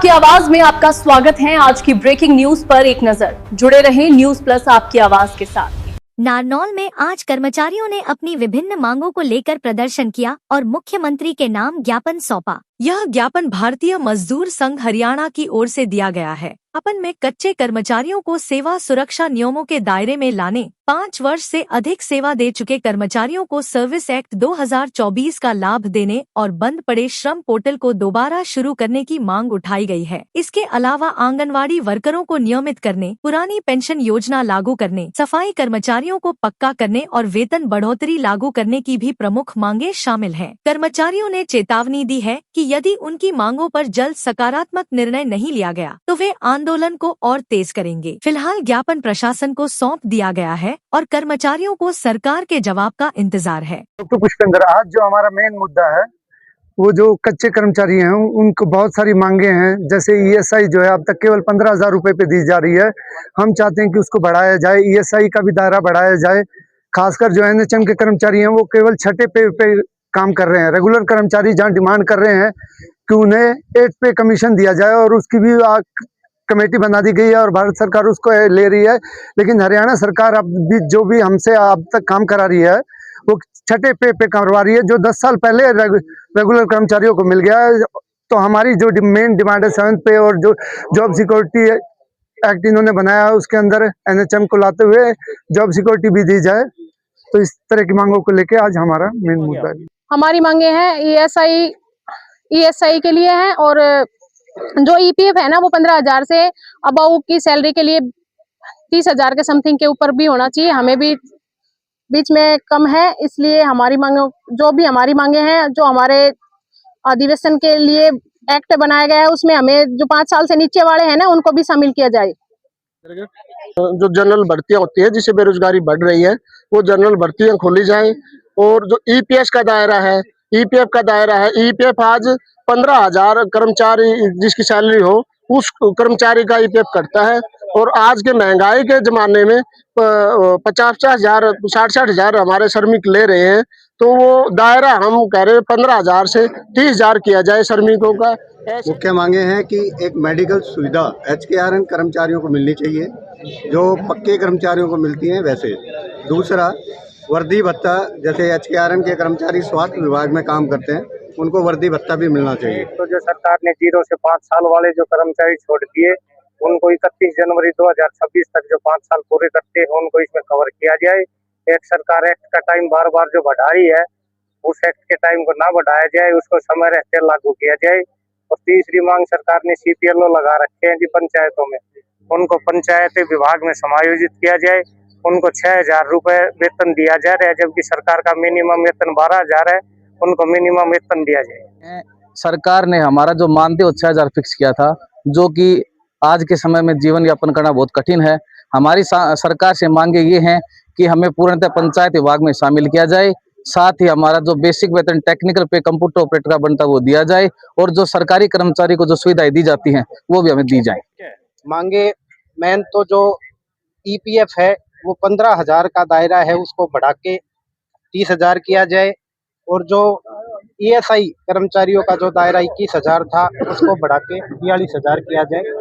आपकी आवाज में आपका स्वागत है। आज की ब्रेकिंग न्यूज पर एक नजर। जुड़े रहें न्यूज प्लस आपकी आवाज के साथ। नारनौल में आज कर्मचारियों ने अपनी विभिन्न मांगों को लेकर प्रदर्शन किया और मुख्यमंत्री के नाम ज्ञापन सौंपा। यह ज्ञापन भारतीय मजदूर संघ हरियाणा की ओर से दिया गया है। ज्ञापन में कच्चे कर्मचारियों को सेवा सुरक्षा नियमों के दायरे में लाने, 5 वर्ष से अधिक सेवा दे चुके कर्मचारियों को सर्विस एक्ट 2024 का लाभ देने और बंद पड़े श्रम पोर्टल को दोबारा शुरू करने की मांग उठाई गई है। इसके अलावा आंगनवाड़ी वर्करों को नियमित करने, पुरानी पेंशन योजना लागू करने, सफाई कर्मचारियों को पक्का करने और वेतन बढ़ोतरी लागू करने की भी प्रमुख मांगे शामिल हैं। कर्मचारियों ने चेतावनी दी है कि यदि उनकी मांगों पर जल्द सकारात्मक निर्णय नहीं लिया गया तो वे आंदोलन को और तेज करेंगे। फिलहाल ज्ञापन प्रशासन को सौंप दिया गया है और कर्मचारियों को सरकार के जवाब का इंतजार है। डॉक्टर पुष्पेंद्र, आज जो हमारा मेन मुद्दा है वो जो कच्चे कर्मचारी हैं उनको बहुत सारी मांगे हैं। जैसे ईएसआई जो है अब तक केवल 15,000 रुपए पे दी जा रही है। हम चाहते हैं कि उसको बढ़ाया जाए, ईएसआई का भी दायरा बढ़ाया जाए। खासकर जो एनएचएम के कर्मचारी हैं वो केवल छठे पे काम कर रहे हैं। रेगुलर कर्मचारी जहाँ डिमांड कर रहे हैं कि उन्हें 8 पे कमीशन दिया जाए और उसकी भी कमेटी बना दी गई है और भारत सरकार उसको ले रही है। लेकिन हरियाणा सरकार अब भी जो भी हमसे अब तक काम करा रही है वो छठे पे करवा रही है, जो 10 साल पहले रेगुलर कर्मचारियों को मिल गया है। तो हमारी जो मेन डिमांड है 7th पे और जो जॉब सिक्योरिटी एक्ट इन्होंने बनाया है उसके अंदर एनएचएम को लाते हुए जॉब सिक्योरिटी भी दी जाए। तो इस तरह की मांगों को लेके आज हमारा मेन मुद्दा है। हमारी मांगे हैं ईएसआई के लिए हैं और जो ईपीएफ है ना वो 15,000 से अबव की सैलरी के लिए 30,000 के समथिंग के ऊपर भी होना चाहिए। हमें भी बीच में कम है, इसलिए हमारी मांगे जो भी हमारी मांगे हैं, जो हमारे अधिवेशन के लिए एक्ट बनाया गया है उसमें हमें जो 5 साल से नीचे वाले हैं ना उनको भी शामिल किया जाए। जो जनरल भर्तियां होती है जिससे बेरोजगारी बढ़ रही है वो जनरल भर्तियां खोली जाए और जो ईपीएस का दायरा है, ईपीएफ का दायरा है, ईपीएफ आज 15,000 कर्मचारी जिसकी सैलरी हो उस कर्मचारी का ईपीएफ कटता है और आज के महंगाई के जमाने में 50,000 60,000 हमारे श्रमिक ले रहे हैं। तो वो दायरा हम कह रहे हैं 15,000 से 30,000 किया जाए श्रमिकों का। मुख्य मांगे हैं कि एक मेडिकल सुविधा एचकेआरएन कर्मचारियों को मिलनी चाहिए जो पक्के कर्मचारियों को मिलती हैं वैसे। दूसरा, वर्दी भत्ता, जैसे एचकेआरएन के कर्मचारी स्वास्थ्य विभाग में काम करते हैं उनको वर्दी भत्ता भी मिलना चाहिए। तो जो सरकार ने 0 से 5 साल वाले जो कर्मचारी छोड़ दिए उनको 31 जनवरी 2026 तक जो 5 साल पूरे करते हैं उनको इसमें कवर किया जाए। एक सरकार एक्ट का टाइम बार बार जो बढ़ा रही है उस एक्ट के टाइम को ना बढ़ाया जाए, उसको समय रहते लागू किया जाए। और तीसरी मांग, सरकार ने सीपीएलओ लगा रखे हैं जी पंचायतों में, उनको पंचायत विभाग में समायोजित किया जाए। उनको 6,000 रुपए वेतन दिया जा रहा है जबकि सरकार का मिनिमम वेतन 12,000 है, उनको मिनिमम वेतन दिया जाए। सरकार ने हमारा जो मानदेय 6,000 फिक्स किया था, जो कि आज के समय में जीवन यापन करना बहुत कठिन है। हमारी सरकार से मांगे ये हैं कि हमें पूर्णतः पंचायत विभाग में शामिल किया जाए। साथ ही हमारा जो बेसिक वेतन टेक्निकल पे कंप्यूटर ऑपरेटर का बनता है वो दिया जाए और जो सरकारी कर्मचारी को जो सुविधाएं दी जाती हैं वो भी हमें दी जाए। मांगे मेन तो जो ईपीएफ है वो 15,000 का दायरा है उसको बढ़ा के 30,000 किया जाए और जो ईएसआई कर्मचारियों का जो दायरा 21,000 था उसको बढ़ा के 42,000 किया जाए।